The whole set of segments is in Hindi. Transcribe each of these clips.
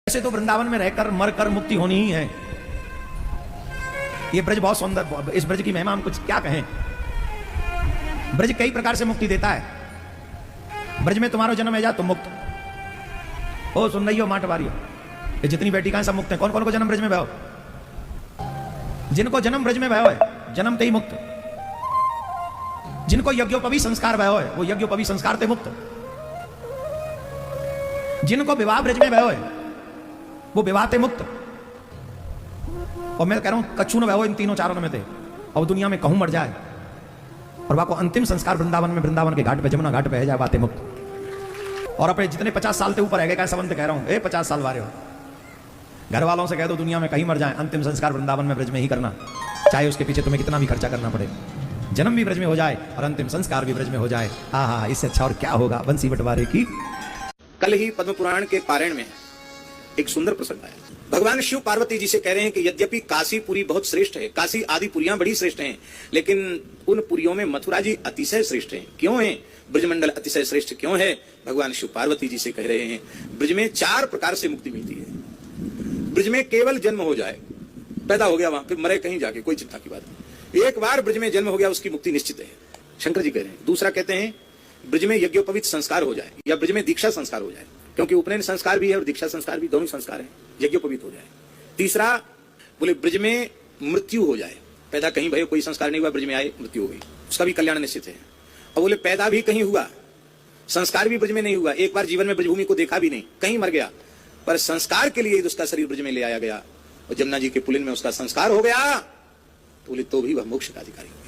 ऐसे तो वृंदावन में रहकर मरकर मुक्ति होनी ही है। ये ब्रज बहुत सुंदर, इस ब्रज की महिमा हम कुछ क्या कहें। ब्रज कई प्रकार से मुक्ति देता है। ब्रज में तुम्हारा जन्म है जा तुम मुक्त हो। सुन रही हो माटवारियों, ये जितनी बेटी का सब मुक्त है। कौन कौन को जन्म ब्रज में भयो? जिनको जन्म ब्रज में भयो है जन्म ते ही मुक्त। जिनको यज्ञोपवी संस्कार भयो है वो यज्ञोपवी संस्कार ते मुक्त। जिनको विवाह ब्रज में भयो है वो विवाह ते मुक्त। और मैं कह रहा हूं कछु न भयो इन तीनों चारों में थे और दुनिया में कहूं मर जाए और वाको अंतिम संस्कार वृंदावन में, वृंदावन के घाट पे, जमुना घाट पे है जाए बातें मुक्त। और अपने जितने 50 साल से ऊपर है, क्या संबंध कह रहा हूं, 50 साल वाले हो, घर वालों से कह दो दुनिया में कहीं मर जाए अंतिम संस्कार वृंदावन में ब्रज में ही करना, चाहे उसके पीछे तुम्हें कितना भी खर्चा करना पड़े। जन्म भी ब्रज में हो जाए और अंतिम संस्कार भी ब्रज में हो जाए। आहा, इससे अच्छा और क्या होगा। बंसी बंटवारे की। कल ही पद्म पुराण के पारायण में एक सुंदर प्रसंग आया। भगवान शिव पार्वती जी से कह रहे हैं कि यद्यपि काशी पुरी बहुत श्रेष्ठ है, काशी आदि पुरियां बड़ी श्रेष्ठ हैं, लेकिन उन पुरियों में मथुरा जी अतिशय श्रेष्ठ हैं। क्यों है ब्रजमंडल अतिशय श्रेष्ठ क्यों है? भगवान शिव पार्वती जी से कह रहे हैं ब्रज में 4 प्रकार से मुक्ति मिलती है। ब्रज में केवल जन्म हो जाए, पैदा हो गया वहां, फिर मरे कहीं जाके, कोई चिंता की बात नहीं। एक बार ब्रज में जन्म हो गया उसकी मुक्ति निश्चित है, शंकर जी कह रहे हैं। दूसरा कहते हैं ब्रज में यज्ञोपवीत संस्कार हो जाए या ब्रज में दीक्षा संस्कार हो जाए, क्योंकि उपनयन संस्कार भी है और दीक्षा संस्कार भी, दोनों संस्कार है, यज्ञोपवीत हो जाए। तीसरा बोले ब्रज में मृत्यु हो जाए, पैदा कहीं भाई कोई संस्कार नहीं हुआ, ब्रज में आए मृत्यु हो गई, उसका भी कल्याण निश्चित है। और बोले पैदा भी कहीं हुआ, संस्कार भी ब्रज में नहीं हुआ, एक बार जीवन में ब्रजभूमि को देखा भी नहीं, कहीं मर गया, पर संस्कार के लिए उसका शरीर ब्रज में ले आया गया और जमुना जी के पुलिन में उसका संस्कार हो गया, तो बोले तो भी वह मोक्ष का अधिकारी हो गया।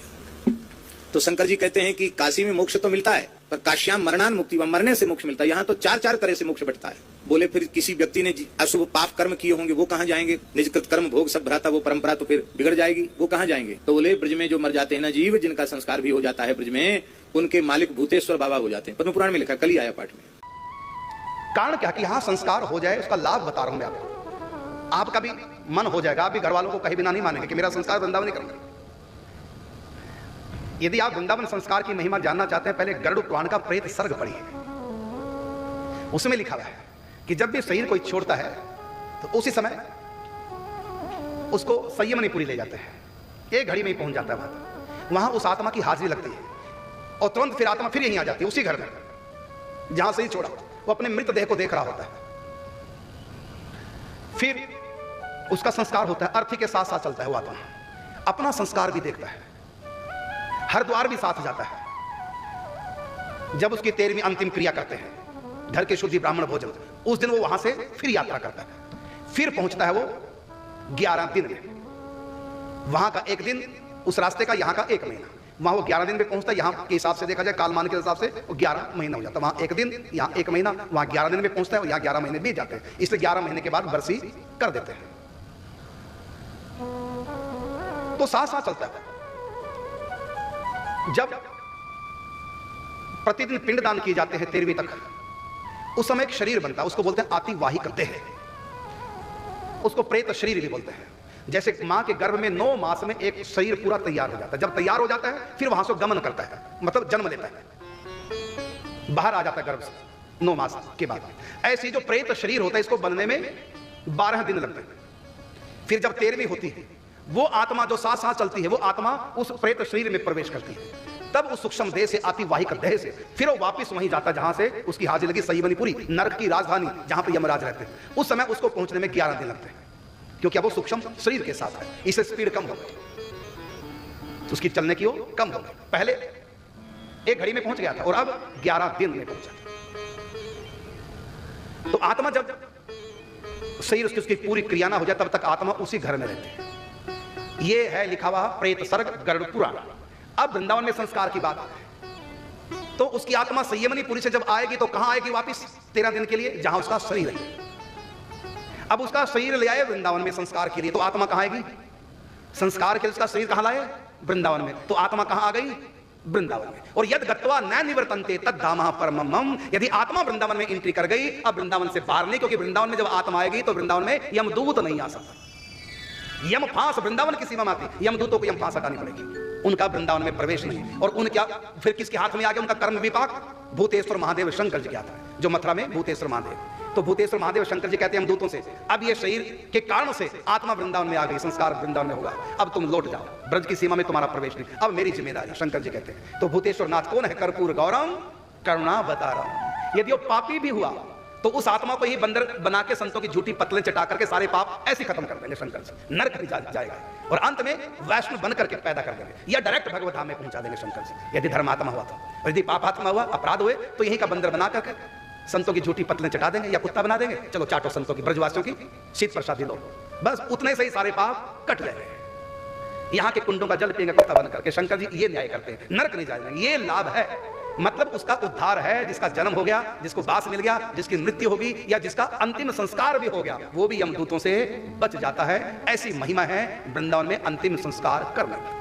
तो शंकर जी कहते हैं कि काशी में मोक्ष तो मिलता है, पर काश्याम मरणान मुक्ति, वह मरने से मोक्ष मिलता है। यहाँ तो 4 तरह से मोक्ष बढ़ता है। बोले फिर किसी व्यक्ति ने अशुभ पाप कर्म किए होंगे वो कहाँ जाएंगे? निजकृत कर्म भोग सब भराता वो परंपरा तो फिर बिगड़ जाएगी, वो कहाँ जाएंगे? तो बोले ब्रज में जो मर जाते हैं ना जीव, जिनका संस्कार भी हो जाता है ब्रज में, उनके मालिक भूतेश्वर बाबा हो जाते हैं। पद्म पुराण में लिखा, कल ही आया पाठ में। कारण क्या कि यहाँ संस्कार हो जाए, उसका लाभ बता रहा हूं मैं आपको। आपका भी मन हो जाएगा, आप भी घर वालों को कहीं बिना नहीं मानेंगे कि मेरा संस्कार वृंदावन नहीं करूंगा। यदि आप वृंदावन संस्कार की महिमा जानना चाहते हैं, पहले गरुड़ पुराण का प्रेत सर्ग पढ़िए। उसमें लिखा हुआ है कि जब भी शरीर कोई छोड़ता है तो उसी समय उसको संयमनीपुरी ले जाते हैं, एक घड़ी में ही पहुंच जाता है। वहां उस आत्मा की हाजिरी लगती है और तुरंत फिर आत्मा फिर यहीं आ जाती है, उसी घर में जहां शरीर छोड़ा। वो अपने मृतदेह को देख रहा होता है, फिर उसका संस्कार होता है, अर्थी के साथ साथ चलता है। वो आत्मा अपना संस्कार भी देखता है, हरिद्वार भी साथ जाता है। जब उसकी 13वीं अंतिम क्रिया करते हैं, घर के शुद्धि ब्राह्मण भोजन, उस दिन वो वहां से फिर यात्रा करता है। फिर पहुंचता है वो 11 दिन में। वहां का एक दिन उस रास्ते का, यहां का 1 महीना। वहां वो 11 दिन में पहुंचता है, यहां के हिसाब से देखा जाए, कालमान के हिसाब से वो 11 महीना हो जाता है। वहां 1 दिन, यहां 1 महीना, वहां 11 दिन में पहुंचता है और यहां 11 महीने बीत जाते हैं। इसलिए 11 महीने के बाद बरसी कर देते हैं। तो साथ साथ चलता है। जब प्रतिदिन पिंडदान किए जाते हैं 13वीं तक, उस समय एक शरीर बनता है, उसको बोलते हैं आतिवाहिक देह। उसको प्रेत शरीर भी बोलते हैं। जैसे मां के गर्भ में 9 मास में एक शरीर पूरा तैयार हो जाता है। जब तैयार हो जाता है फिर वहां से गमन करता है, मतलब जन्म लेता है, बाहर आ जाता है गर्भ से 9 मास के बाद। ऐसी जो प्रेत शरीर होता है, इसको बनने में 12 दिन लगते हैं। फिर जब 13वीं होती है, वो आत्मा जो साथ साथ चलती है, वो आत्मा उस प्रेत शरीर में प्रवेश करती है। तब उस सूक्ष्म देह से, आतिवाहिक देह से फिर वो वापस वहीं जाता जहां से उसकी हाजिरी लगी, संयमनीपुरी, नरक की राजधानी जहां पर यमराज रहते हैं। उस समय उसको पहुंचने में 11 दिन लगते हैं, क्योंकि अब वो सूक्ष्म शरीर के साथ है। इससे स्पीड कम हो गई, उसकी चलने की वो कम हो गई। पहले 1 घड़ी में पहुंच गया था और अब 11 दिन में पहुंचा। तो आत्मा जब शरीर उसकी पूरी क्रिया ना हो जाए, तब तक आत्मा उसी घर में रहती है। ये है लिखा हुआ प्रेत सर्ग गरुड़ पुराण। अब वृंदावन में संस्कार की बात, तो उसकी आत्मा संयमनीपुरी से जब आएगी तो कहां आएगी वापस? 13 दिन के लिए, जहां उसका शरीर है। अब उसका शरीर ले आए वृंदावन में संस्कार के लिए, तो आत्मा कहां आएगी? संस्कार के लिए उसका शरीर कहां लाए? वृंदावन में। तो आत्मा कहां आ गई? वृंदावन में। और यद गत्वा न निवर्तन्ते तद धामः परमम्। यदि आत्मा वृंदावन में एंट्री कर गई, अब वृंदावन से बाहर नहीं, क्योंकि वृंदावन में जब आत्मा आएगी तो वृंदावन में यमदूत नहीं आ सकता। यम फांस वृंदावन की सीमा में आती, यमदूतों को यम फांस हटानी पड़ेगी, उनका वृंदावन में प्रवेश नहीं। और उनका फिर किसके हाथ में आ गया उनका कर्म विपाक? भूतेश्वर महादेव शंकर जी के हाथ में, जो मथुरा में भूतेश्वर महादेव। तो भूतेश्वर महादेव शंकर जी कहते हैं यमदूतों से, अब ये शरीर के कारण से आत्मा वृंदावन में आ गई, संस्कार वृंदावन में होगा, अब तुम लौट जाओ, ब्रज की सीमा में तुम्हारा प्रवेश नहीं, अब मेरी जिम्मेदारी। शंकर जी कहते हैं। तो भूतेश्वर नाथ कौन है? कर्पूर गौरम करुणा बता रहा हूं। यदि वो पापी भी हुआ तो उस आत्मा को ही बंदर बना के संतों की झूठी पतलें चटा करके सारे पाप ऐसे खत्म कर देंगे शंकर जी, नरक भी जाएगा और अंत में वैष्णव बन करके पैदा कर देंगे या डायरेक्ट भगवत धाम में पहुंचा देंगे शंकर जी, यदि धर्मात्मा हुआ तो। और यदि पापात्मा हुआ, अपराध हुए, तो यही का बंदर बना करके संतों की झूठी पतलें चटा देंगे या कुत्ता बना देंगे, चलो चाटो संतों की, ब्रजवासियों की शीत प्रसादी लो, बस उतने से ही सारे पाप कट जाएंगे। यहाँ के कुंडों का जल पिएंगे कुत्ता बन करके। शंकर जी ये न्याय करते हैं, नरक नहीं जाएंगे, ये लाभ है, मतलब उसका उद्धार है। जिसका जन्म हो गया, जिसको बास मिल गया, जिसकी मृत्यु होगी या जिसका अंतिम संस्कार भी हो गया, वो भी यमदूतों से बच जाता है। ऐसी महिमा है वृंदावन में अंतिम संस्कार करने की।